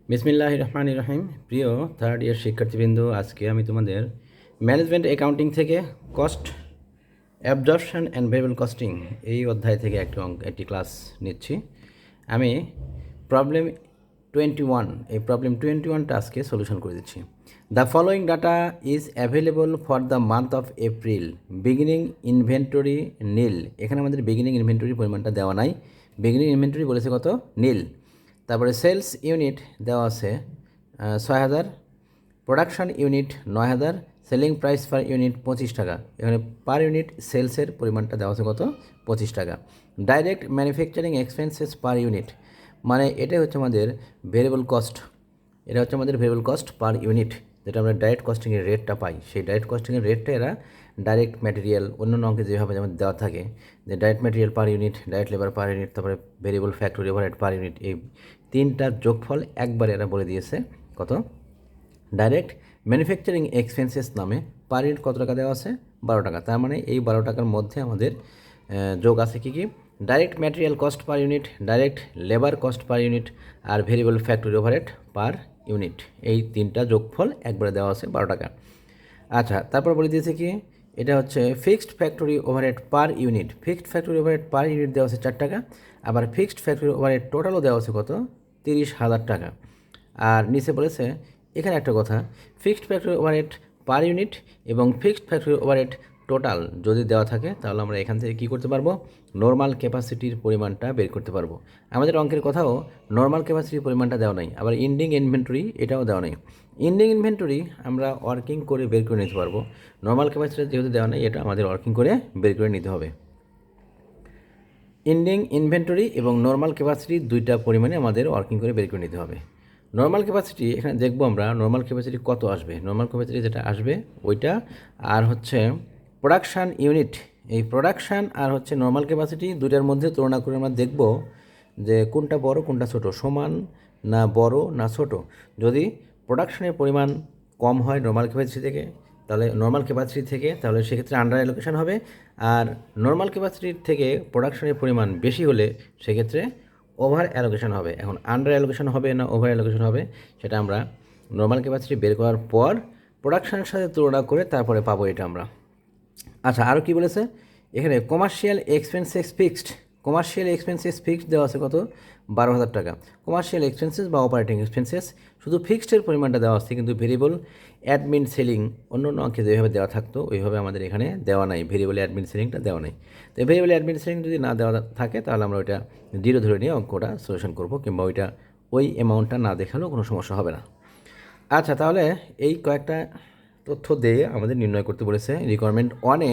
বিসমিল্লাহির রহমানির রহিম। প্রিয় থার্ড ইয়ার শিক্ষার্থীবৃন্দ, আজকে আমি তোমাদের ম্যানেজমেন্ট অ্যাকাউন্টিং থেকে cost absorption and variable costing এই অধ্যায় থেকে একটি ক্লাস নিচ্ছি। আমি প্রবলেম 21, এই প্রবলেম 21টা আজকে সলিউশন করে দিচ্ছি। The following data is available for the month of April. Beginning inventory nil. এখানে আমাদের বিগিনিং ইনভেন্টরি পরিমাণটা দেওয়া নাই। বিগিনিং ইনভেন্টরি বলেছে কত? নীল। তারপরে সেলস ইউনিট দেওয়া আছে 6000, production unit 9000, selling price per unit 25 টাকা। এখানে পার ইউনিট সেলসের পরিমাণটা দেওয়া আছে কত? 25 টাকা। Direct manufacturing expenses per unit, মানে এটাই হচ্ছে আমাদের ভেরিয়েবল কস্ট। এটা হচ্ছে আমাদের ভেরিয়েবল কস্ট পার ইউনিট, যেটা আমরা ডাইরেক্ট কস্টিংয়ের রেটটা পাই। সেই ডাইরেক্ট কস্টিংয়ের রেটটা এরা ডাইরেক্ট ম্যাটেরিয়াল অন্য অঙ্কে যেভাবে যেমন দেওয়া থাকে, যে direct material per unit, direct labour per unit, তারপরে variable factory overhead per unit, এই তিনটার যোগফল একবারে এরা বলে দিয়েছে কত? ডাইরেক্ট ম্যানুফ্যাকচারিং এক্সপেন্সেস নামে পার ইউনিট কত টাকা দেওয়া আছে? 12 টাকা। তার মানে এই 12 টাকার মধ্যে আমাদের যোগ আছে কী কী? Direct material cost per unit, direct labour cost per unit, আর variable factory overhead per unit. এই তিনটা যোগফল একবারে দেওয়া আছে 12 টাকা। আচ্ছা, তারপর বলে দিয়েছে কি, এটা হচ্ছে fixed factory overhead per unit. Fixed factory overhead per unit দেওয়া আছে 4 টাকা। আবার ফিক্সড ফ্যাক্টরি ওভারহেড টোটালও দেওয়া আছে কত? 30,000 টাকা। আর নিচে বলেছে এখানে একটা কথা, fixed factory overhead per unit এবং ফিক্সড ফ্যাক্টরি ওভারহেড টোটাল যদি দেওয়া থাকে, তাহলে আমরা এখান থেকে কী করতে পারবো? নর্মাল ক্যাপাসিটির পরিমাণটা বের করতে পারবো। আমাদের অঙ্কের কথাও নর্মাল ক্যাপাসিটির পরিমাণটা দেওয়া নাই, আবার ইন্ডিং ইনভেন্টরি এটাও দেওয়া নাই। ইন্ডিং ইনভেন্টরি আমরা ওয়ার্কিং করে বের করে নিতে পারবো। নর্মাল ক্যাপাসিটি যেহেতু দেওয়া নেই, এটা আমাদের ওয়ার্কিং করে বের করে নিতে হবে। ইন্ডিং ইনভেন্টরি এবং নর্মাল ক্যাপাসিটি দুইটা পরিমাণে আমাদের ওয়ার্কিং করে বের করে নিতে হবে। নর্মাল ক্যাপাসিটি এখানে দেখবো আমরা নর্মাল ক্যাপাসিটি কত আসবে। নর্মাল ক্যাপাসিটি যেটা আসবে ওইটা, আর হচ্ছে প্রোডাকশান ইউনিট, এই প্রোডাকশান আর হচ্ছে নর্মাল ক্যাপাসিটি দুইটার মধ্যে তুলনা করে আমরা দেখব যে কোনটা বড় কোনটা ছোট, সমান না বড় না ছোট। যদি প্রোডাকশনের পরিমাণ কম হয় নর্মাল ক্যাপাসিটি থেকে, তাহলে সেক্ষেত্রে আন্ডার অ্যালোকেশন হবে। আর নর্মাল ক্যাপাসিটির থেকে প্রোডাকশনের পরিমাণ বেশি হলে সেক্ষেত্রে ওভার অ্যালোকেশন হবে। এখন আন্ডার অ্যালোকেশন হবে না ওভার অ্যালোকেশন হবে, সেটা আমরা নর্মাল ক্যাপাসিটি বের করার পর প্রোডাকশনের সাথে তুলনা করে তারপরে পাবো এটা আমরা। আচ্ছা, আরও কী বলেছে এখানে? Commercial expenses fixed. Commercial expenses fixed দেওয়া আছে কত? 12,000 টাকা। কমার্শিয়াল এক্সপেন্সেস বা অপারেটিং এক্সপেন্সেস শুধু ফিক্সডের পরিমাণটা দেওয়া আছে, কিন্তু ভেরিয়েবল অ্যাডমিন সেলিং অন্য অঙ্কে যেভাবে দেওয়া থাকতো ওইভাবে আমাদের এখানে দেওয়া নাই। ভেরিয়েবল অ্যাডমিন সেলিংটা দেওয়া নাই। তো ভেরিয়েবল অ্যাডমিন সেলিং যদি না দেওয়া থাকে, তাহলে আমরা ওইটা 0 ধরে নিয়ে অঙ্কটা সলিউশন করবো, কিংবা ওই অ্যামাউন্টটা না দেখালেও কোনো সমস্যা হবে না। আচ্ছা, তাহলে এই কয়েকটা তথ্য দিয়ে আমাদের নির্ণয় করতে বলেছে। রিকোয়ারমেন্ট 1-এ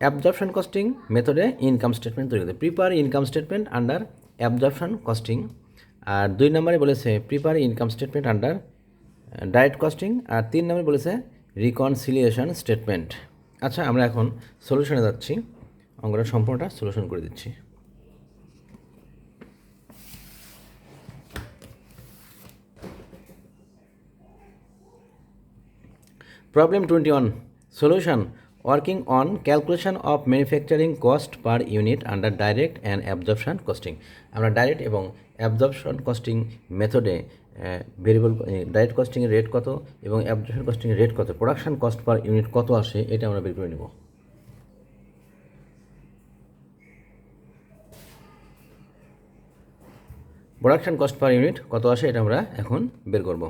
অ্যাবজর্পশন কস্টিং মেথডে ইনকাম স্টেটমেন্ট তৈরি করতে, prepare income statement under absorption costing. আর 2 নম্বরে বলেছে prepare income statement under direct costing. আর 3 নম্বরে বলেছে রিকনসিলিয়েশন স্টেটমেন্ট। আচ্ছা, আমরা এখন সলিউশনে যাচ্ছি, অঙ্কটা সম্পূর্ণটা সলিউশন করে দিচ্ছি। Problem 21, solution. Working on calculation of manufacturing cost per unit under direct and absorption costing. আমরা ডাইরেক্ট এবং অ্যাবজর্পশন কস্টিং মেথডে ভেরিয়েবল ডাইরেক্ট কস্টিংয়ের রেট কত এবং অ্যাবজর্পশন কস্টিংয়ের রেট কত, প্রোডাকশন কস্ট পার ইউনিট কত আসে, এটা আমরা বের করে নেব। প্রোডাকশন কস্ট পার ইউনিট কত আসে এটা আমরা এখন বের করব।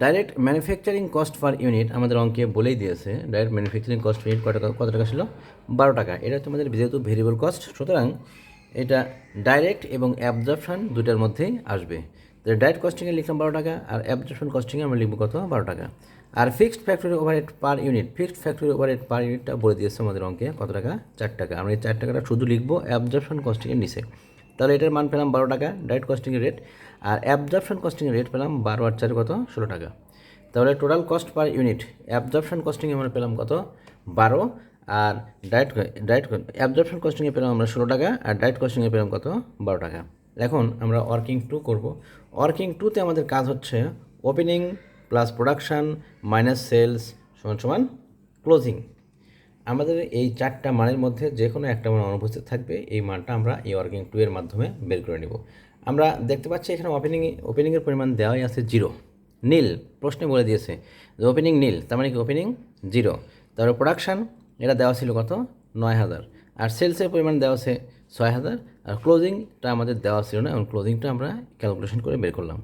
Direct manufacturing cost per unit আমাদের অঙ্কে বলেই দিয়েছে। ডাইরেক্ট ম্যানুফ্যাকচারিং কস্ট ইউনিট কত টাকা ছিল? 12 টাকা। এটা হচ্ছে আমাদের যেহেতু ভেরিয়েবল কস্ট, সুতরাং এটা ডাইরেক্ট এবং অ্যাবজর্পশন দুটার মধ্যেই আসবে। তো ডাইরেক্ট কস্টিংয়ে লিখলাম 12 টাকা, আর অ্যাবজর্পশন কস্টিংয়ে আমরা লিখব কত? 12 টাকা। আর fixed factory overhead per unit, fixed factory overhead per ইউনিটটা বলে দিয়েছে আমাদের অঙ্কে কত টাকা? 4 টাকা। আমরা এই 4 টাকাটা শুধু লিখবো অ্যাবজর্পশন কস্টিংয়ের নিচে। তাহলে এটার মান পেলাম 12 টাকা ডাইরেক্ট কস্টিংয়ের রেট, আর অ্যাবজর্পশন কস্টিংয়ের রেট পেলাম 12 আর 4 কত? 16 টাকা। তাহলে total cost per unit absorption কস্টিংয়ে আমরা পেলাম কত? 12। আর ডাইরেক্ট অ্যাবজর্পশন কস্টিংয়ে পেলাম আমরা 16 টাকা, আর ডাইরেক্ট কস্টিংয়ে পেলাম কত? 12 টাকা। এখন আমরা ওয়ার্কিং 2 করব। ওয়ার্কিং 2-তে আমাদের কাজ হচ্ছে opening plus production minus sales সমান ক্লোজিং। আমাদের এই 4টা মানের মধ্যে যে কোনো একটা মান অনুপস্থিত থাকবে, এই মানটা আমরা এই ওয়ার্কিং 2 এর মাধ্যমে বের করে নেব। আমরা দেখতে পাচ্ছি এখানে ওপেনিংয়ের পরিমাণ দেওয়াই আছে 0, নীল, প্রশ্নে বলে দিয়েছে যে ওপেনিং নীল, তার মানে কি ওপেনিং 0। তারপরে প্রোডাকশান এটা দেওয়া ছিল কত, 9000, আর সেলসের পরিমাণ দেওয়া আছে 6000, আর ক্লোজিংটা আমাদের দেওয়া ছিল না, এবং ক্লোজিংটা আমরা ক্যালকুলেশন করে বের করলাম।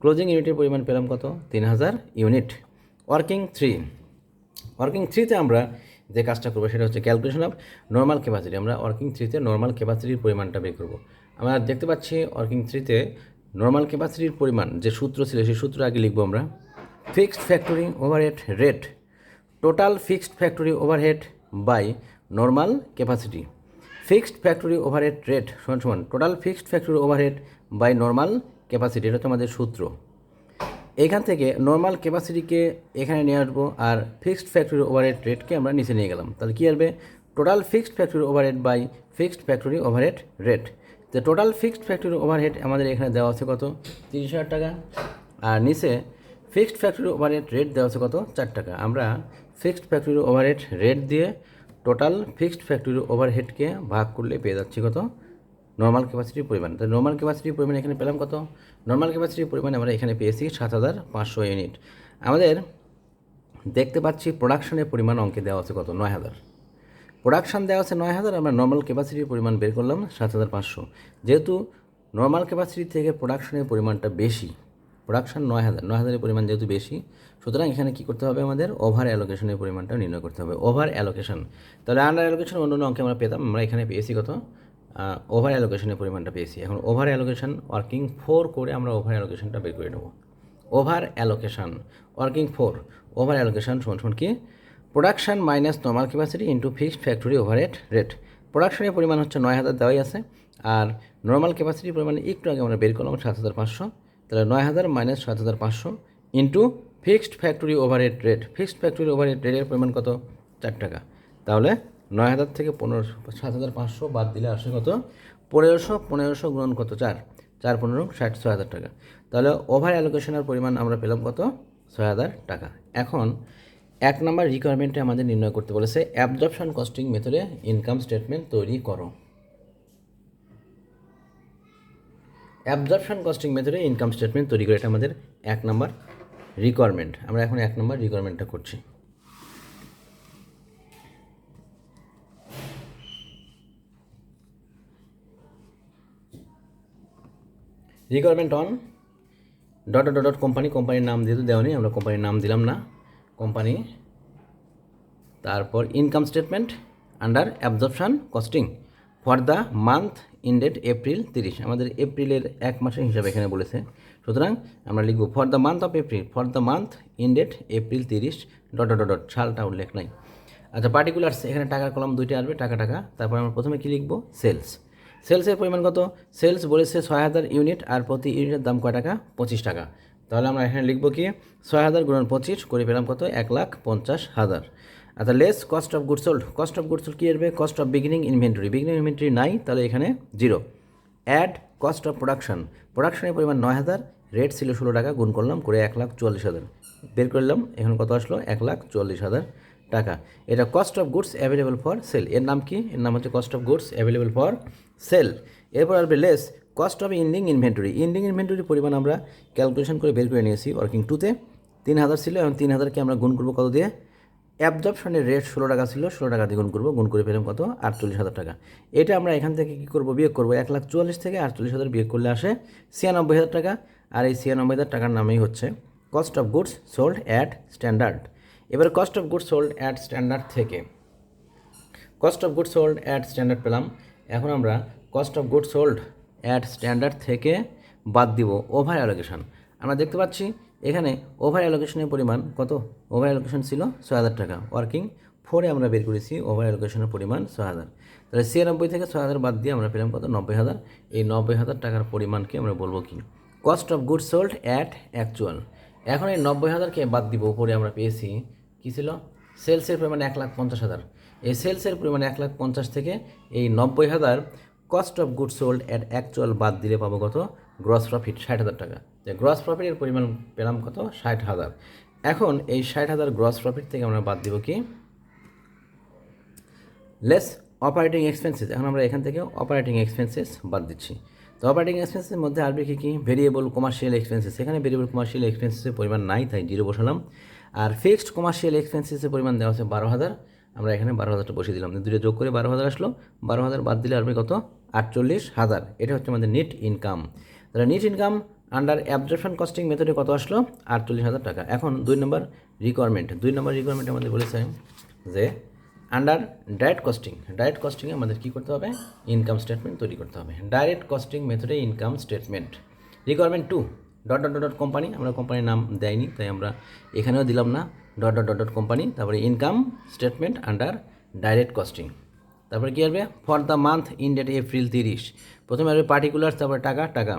ক্লোজিং ইউনিটের পরিমাণ পেলাম কত, 3000 ইউনিট। ওয়ার্কিং থ্রিতে আমরা যে কাজটা করবো সেটা হচ্ছে ক্যালকুলেশন অফ নর্মাল ক্যাপাসিটি। আমরা ওয়ার্কিং থ্রিতে নর্মাল ক্যাপাসিটির পরিমাণটা বের করবো। আমরা দেখতে পাচ্ছি ওয়ার্কিং থ্রিতে নর্মাল ক্যাপাসিটির পরিমাণ যে সূত্র ছিল সেই সূত্র আগে লিখবো আমরা। Fixed factory overhead rate, total fixed factory overhead by normal capacity. Fixed factory overhead rate সমান সমান total fixed factory overhead by normal capacity, এটা হচ্ছে আমাদের সূত্র। এখান থেকে নর্মাল ক্যাপাসিটিকে এখানে নিয়ে আসবো, আর ফিক্সড ফ্যাক্টরি ওভারহেড রেটকে আমরা নিচে নিয়ে গেলাম। তাহলে কী আসবে, total fixed factory overhead by fixed factory overhead rate. তো টোটাল ফিক্সড ফ্যাক্টরি ওভারহেড আমাদের এখানে দেওয়া আছে কত, 30,000 টাকা, আর নিচে ফিক্সড ফ্যাক্টরি ওভারহেড রেট দেওয়া আছে কত, 4 টাকা। আমরা ফিক্সড ফ্যাক্টরি ওভারহেড রেট দিয়ে টোটাল ফিক্সড ফ্যাক্টরি ওভারহেডকে ভাগ করলে পেয়ে যাচ্ছি কত, নর্মাল ক্যাপাসিটির পরিমাণ। তো নর্মাল ক্যাপাসিটির পরিমাণ এখানে পেলাম কত, নর্মাল ক্যাপাসিটির পরিমাণ আমরা এখানে পেয়েছি 7500 ইউনিট। আমাদের দেখতে পাচ্ছি প্রোডাকশনের পরিমাণ অঙ্কে দেওয়া আছে কত, 9000। প্রোডাকশান দেওয়া আছে 9000, আমরা নর্মাল ক্যাপাসিটির পরিমাণ বের করলাম 7500। যেহেতু নর্মাল ক্যাপাসিটি থেকে প্রোডাকশনের পরিমাণটা বেশি, প্রোডাকশান 9000 পরিমাণ যেহেতু বেশি, সুতরাং এখানে কী করতে হবে, আমাদের ওভার অ্যালোকেশনের পরিমাণটা নির্ণয় করতে হবে। ওভার অ্যালোকেশন, তাহলে আন্ডার অ্যালোকেশন অন্য অঙ্কে আমরা পেতাম, আমরা এখানে পেয়েছি কত, ওভার অ্যালোকেশনের পরিমাণটা পেয়েছি। এখন ওভার অ্যালোকেশন ওয়ার্কিং 4 করে আমরা ওভার অ্যালোকেশনটা বের করে নেব। Over allocation working 4, over allocation সমান সমান কি, production minus normal capacity into fixed factory overhead rate. প্রোডাকশনের পরিমাণ হচ্ছে 9000 দেওয়াই আছে, আর নর্মাল ক্যাপাসিটির পরিমাণ একটু আগে আমরা বের করলাম 7500। তাহলে 9000 minus 7500 into fixed factory overhead rate. Fixed factory overhead রেটের পরিমাণ কত, 4 টাকা। তাহলে 9000 থেকে 7500 বাদ দিলে আসে কত, 1500 গুণন কত, 4 4 15 60, 6000 টাকা। তাহলে ওভার অ্যালোকেশনের পরিমাণ আমরা পেলাম কত, 6000 টাকা। এখন 1 নম্বর রিকোয়ারমেন্টে আমাদের নির্ণয় করতে বলেছে অ্যাবজর্পশন কস্টিং মেথডে ইনকাম স্টেটমেন্ট তৈরি করো। অ্যাবজর্পশন কস্টিং মেথডে ইনকাম স্টেটমেন্ট তৈরি করে, এটা আমাদের 1 নম্বর রিকোয়ারমেন্ট। আমরা এখন 1 নম্বর রিকোয়ারমেন্টটা করছি। Requirement on dot dot dot company, কোম্পানির নাম যেহেতু দেওয়া নেই আমরা কোম্পানির নাম দিলাম না, কোম্পানি। তারপর income statement under absorption costing for the month ended April 30, আমাদের এপ্রিলের 1 মাসের হিসাবে এখানে বলেছে, সুতরাং আমরা লিখব for the month of April, for the month ended April 30 dot dot dot, সালটা উল্লেখ নাই। আচ্ছা, পার্টিকুলার্স, এখানে টাকার কলাম 2টা আসবে, টাকা টাকা। তারপর আমরা প্রথমে কী লিখব, সেলস। সেলসের পরিমাণ কত, সেলস বলেছে 6000 ইউনিট, আর প্রতি ইউনিটের দাম কয় টাকা, 25 টাকা। তাহলে আমরা এখানে লিখব কি, 6000 গুণন 25 করে পেলাম কত, 1,50,000। আচ্ছা, less cost of goods sold, cost of goods sold কী আসবে, cost of beginning inventory, beginning inventory নাই, তাহলে এখানে 0। অ্যাড কস্ট অফ প্রোডাকশন, প্রোডাকশনের পরিমাণ 9000, রেট ছিল 16 টাকা, গুণ করলাম করে 1,44,000 বের করলাম, এখন কত আসলো, 1,44,000 টাকা। এটা cost of goods available for sale, এর নাম কি, এর নাম হচ্ছে cost of goods available for sale. এরপর আসবে less cost of ending inventory, ending ইনভেন্টরির পরিমাণ আমরা ক্যালকুলেশন করে বের করে নিয়েছি। ওয়ার্কিং 2তে 3000 ছিল, এবং 3000কে আমরা গুণ করবো কত দিয়ে, অ্যাবজর্পশনের রেট 16 টাকা ছিল, 16 টাকা দিয়ে গুণ করে পেলাম কত, 48,000 টাকা। এটা আমরা এখান থেকে কী করবো, বিয়োগ করবো, 1,44,000 থেকে 48,000 বিয়োগ করলে আসে 96,000 টাকা। আর এই 96,000 টাকার নামেই হচ্ছে cost of goods sold at standard. এবার cost of goods sold at standard থেকে cost of goods sold at standard পেলাম। এখন আমরা cost of goods sold at standard থেকে বাদ দিব ওভার অ্যালোকেশন। আমরা দেখতে পাচ্ছি এখানে ওভার অ্যালোকেশনের পরিমাণ কত, ওভার অ্যালোকেশন ছিল 6000 টাকা। ওয়ার্কিং 4-এ আমরা বের করেছি ওভার অ্যালোকেশনের পরিমাণ 6000। তাহলে 96 থেকে 6000 বাদ দিয়ে আমরা পেলাম কত, 90,000। এই 90,000 টাকার পরিমাণকে আমরা বলবো কি, cost of goods sold at actual. এখন এই 90,000কে বাদ দিব, উপরে আমরা পেয়েছি কী ছিল, সেলসের পরিমাণ 1,50,000। এই সেলসের পরিমাণ 1,50,000 থেকে এই 90,000 cost of goods sold at actual বাদ দিলে পাবো কত, গ্রস প্রফিট 60,000 টাকা। যে গ্রস প্রফিটের পরিমাণ পেলাম কত, 60,000। এখন এই 60,000 গ্রস প্রফিট থেকে আমরা বাদ দিব কি, লেস অপারেটিং এক্সপেন্সেস। এখন আমরা এখান থেকে অপারেটিং এক্সপেন্সেস বাদ দিচ্ছি। তো অপারেটিং এক্সপেন্সের মধ্যে আসবে কী ভেরিয়েবল কমার্শিয়াল এক্সপেন্সেস। এখানে ভেরিয়েবল কমার্শিয়াল এক্সপেন্সেসের পরিমাণ নাই, তাই 0 বসালাম। আর ফিক্সড কমার্শিয়াল এক্সপেন্সেসের পরিমাণ দেওয়া আছে 12,000, আমরা এখানে 12,000টা বসিয়ে দিলাম। দুটো যোগ করে 12,000 আসলো, 12,000 বাদ দিলে আসবে কত 48,000। এটা হচ্ছে আমাদের নেট ইনকাম। তাহলে net income under absorption costing মেথডে কত আসলো 48,000 টাকা। এখন 2 নম্বর রিকোয়ারমেন্ট আমাদের বলেছে যে আন্ডার ডাইরেক্ট কস্টিংয়ে আমাদের কী করতে হবে ইনকাম স্টেটমেন্ট তৈরি করতে হবে। ডাইরেক্ট কস্টিং মেথডে income statement. Requirement 2 dot company, আমরা কোম্পানির নাম দেয়নি তাই আমরা এখানেও দিলাম না, ডট কোম্পানি। তারপরে income statement under direct costing. তারপরে কী আসবে for the month ended April 30। প্রথমে আসবে পার্টিকুলার, তারপরে টাকা।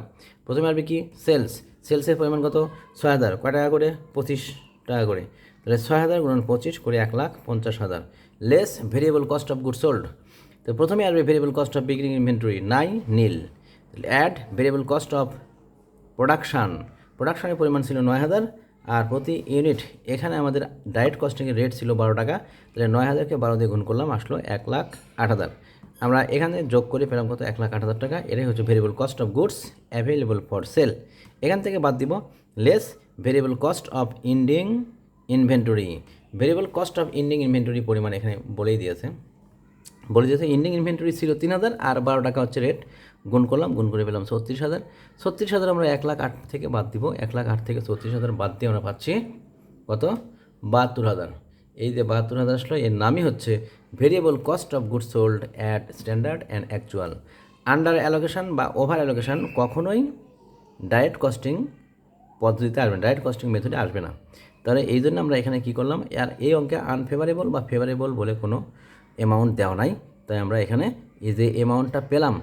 প্রথমে আসবে কি সেলসের পরিমাণ কত 6,000, কয় টাকা করে 25 টাকা করে। তাহলে 6,000 গুণন 25 করে 1,50,000। Less variable cost of good sold. তো প্রথমে আসবে variable cost of beginning inventory নাই নীল। অ্যাড ভেরিয়েবল কস্ট অফ প্রোডাকশানের পরিমাণ ছিল 9,000 আর প্রতি ইউনিট এখানে আমাদের ডাইরেক্ট কস্টিংয়ের রেট ছিল 12 টাকা। তাহলে 9,000কে 12 দিয়ে গুণ করলাম, আসলো 1,08,000। আমরা এখানে যোগ করে পেলাম কত 1,08,000 টাকা। এটাই হচ্ছে variable cost of goods available for sell. এখান থেকে বাদ দিব less variable cost of ending inventory. Variable cost of ending inventory পরিমাণ এখানে বলে দিয়েছে ইন্ডিং ইনভেন্টরি ছিল 3,000 আর 12 টাকা হচ্ছে রেট। গুণ করলাম, গুণ করে পেলাম 36,000। আমরা 1,08,000 থেকে বাদ দিব, 1,08,000 থেকে 36,000 বাদ দিয়ে আমরা পাচ্ছি কত 72,000। এই যে 72,000 আসলো, এর নামই হচ্ছে variable cost of goods sold at standard and actual. Under allocation বা ওভার অ্যালোকেশন কখনোই ডাইরেক্ট কস্টিং পদ্ধতিতে আসবে না, ডাইরেক্ট কস্টিং মেথডে আসবে না। তাহলে এই জন্য আমরা এখানে কী করলাম, আর এই অঙ্কে আনফেভারেবল বা ফেভারেবল বলে কোনো অ্যামাউন্ট দেওয়া নাই, তাই আমরা এখানে এই যে অ্যামাউন্টটা পেলাম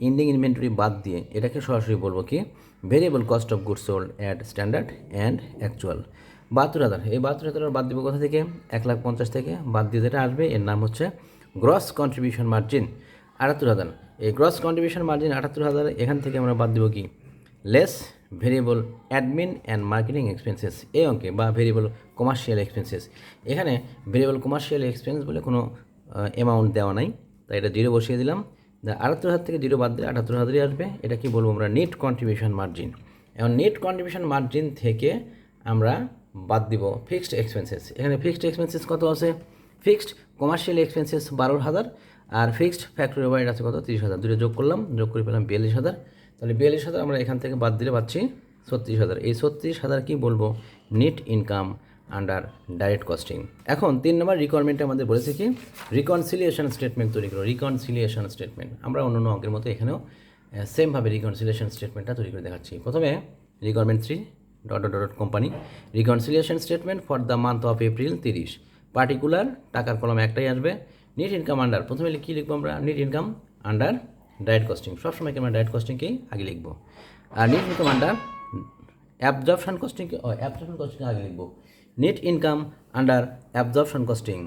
ইন্ডিং ইনভেন্টরি বাদ দিয়ে এটাকে সরাসরি বলবো কি variable cost of goods sold at standard and actual. 72,000, এই 72,000 বাদ দিব কোথা থেকে 1,50,000 থেকে বাদ দিয়ে যেটা আসবে এর নাম হচ্ছে গ্রস কন্ট্রিবিউশন মার্জিন 78,000। এই গ্রস কন্ট্রিবিউশন মার্জিন 78,000 এখান থেকে আমরা বাদ দিব কি less variable admin and marketing expenses এই অঙ্কে, বা ভেরিয়েবল কমার্শিয়াল এক্সপেন্সেস। এখানে ভেরিয়েবল কমার্শিয়াল এক্সপেন্স বলে কোনো অ্যামাউন্ট দেওয়া নাই, তাই এটা 0 বসিয়ে দিলাম। 78,000 থেকে 0 বাদ দিলে 78,000ই আসবে। এটা কি বলবো আমরা নেট কন্ট্রিবিউশন মার্জিন। এখন নেট কন্ট্রিবিউশন মার্জিন থেকে আমরা বাদ দিব ফিক্সড এক্সপেন্সেস। এখানে ফিক্সড এক্সপেন্সেস কত আছে, ফিক্সড কমার্শিয়াল এক্সপেন্সেস 12,000 আর ফিক্সড ফ্যাক্টরি ওভারহেড আছে কত 30,000। দুটো যোগ করলাম, যোগ করে পেলাম 42,000। তাহলে 42,000 আমরা এখান থেকে বাদ দিলে পাচ্ছি 36,000। এই 36,000 কি বলবো net income under direct costing. এখন 3 নম্বর রিকোয়ারমেন্টে আমাদের বলেছে কি রিকনসিলিয়েশন স্টেটমেন্ট তৈরি করো। রিকনসিলিয়েশন স্টেটমেন্ট আমরা অন্য অঙ্কের মতো এখানেও সেমভাবে রিকনসিলিয়েশন স্টেটমেন্টটা তৈরি করে দেখাচ্ছি। প্রথমে requirement 3 dot company reconciliation statement for the month of April 30। Particular টাকার কলম একটাই আসবে। নেট ইনকাম আন্ডার প্রথমে কী লিখবো আমরা net income under direct costing, সবসময় আমরা ডাইরেক্ট কস্টিংকেই আগে লিখবো। আর নেট ইনকাম আন্ডার অ্যাবজর্পশন কস্টিংকে আগে লিখবো। Net income under absorption costing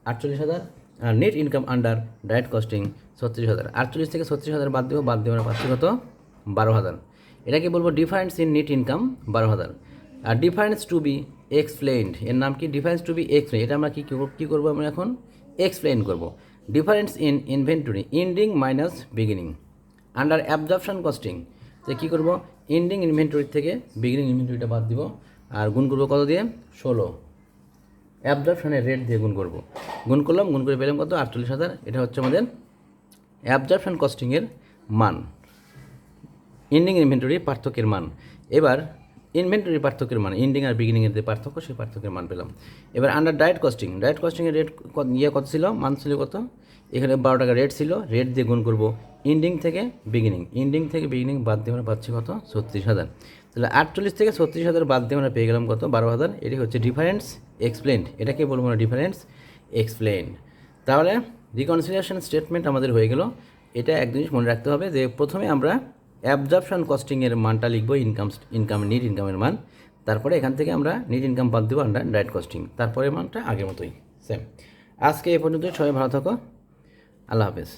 48,000 আর net income under direct costing 36,000। 48 থেকে 36,000 বাদ দিয়ে আমরা পাচ্ছি কত 12,000। এটাকে বলবো ডিফারেন্স ইন নেট ইনকাম 12,000। আর ডিফারেন্স টু বি এক্সপ্লেইনড, এর নাম কি ডিফারেন্স টু বি এক্সপ্লেইন। এটা আমরা কী করবো আমরা এখন এক্সপ্লেইন করবো। Difference in inventory ending minus beginning under absorption costing. তো কী করবো এন্ডিং ইনভেন্টরি থেকে বিগিনিং ইনভেন্টরিটা বাদ দিব আর গুণ করবো কত দিয়ে 16। অ্যাবজর্পশনের রেট দিয়ে গুণ করবো, গুণ করলাম, গুণ করে পেলাম কত 48,000। এটা হচ্ছে আমাদের অ্যাবজর্পশন কস্টিংয়ের মান, এন্ডিং ইনভেন্টরি পার্থক্যের মান। এবার ইনভেন্টরি পার্থক্যের মান এন্ডিং আর বিগিনিংয়ের যে পার্থক্য সেই পার্থক্যের মান পেলাম। এবার আন্ডার ডাইরেক্ট কস্টিংয়ের রেট কত ছিল মান ছিল কত, এখানে 12 টাকা রেট ছিল, রেট দিয়ে গুণ করবো এন্ডিং থেকে বিগিনিং বাদ দিয়ে আমরা পাচ্ছি কত 36,000। তাহলে 48 থেকে 36,000 বাদ দিয়ে আমরা পেয়ে গেলাম কত 12,000। এটি হচ্ছে ডিফারেন্স এক্সপ্লেইনড। এটাকে বলবো না ডিফারেন্স এক্সপ্লেইনড। তাহলে রিকনসিলিয়েশন স্টেটমেন্ট আমাদের হয়ে গেল। এটা এক জিনিস মনে রাখতে হবে যে প্রথমে আমরা অ্যাবজর্পশন কস্টিংয়ের মানটা লিখবো ইনকাম নেট ইনকামের মান, তারপরে এখান থেকে আমরা নেট ইনকাম বাদ দেবো আন্ডার ডাইরেক্ট কস্টিং, তারপরে মানটা আগের মতোই সেম। আজকে এ পর্যন্তই, সবাই ভালো থাকো, আল্লাহ হাফেজ।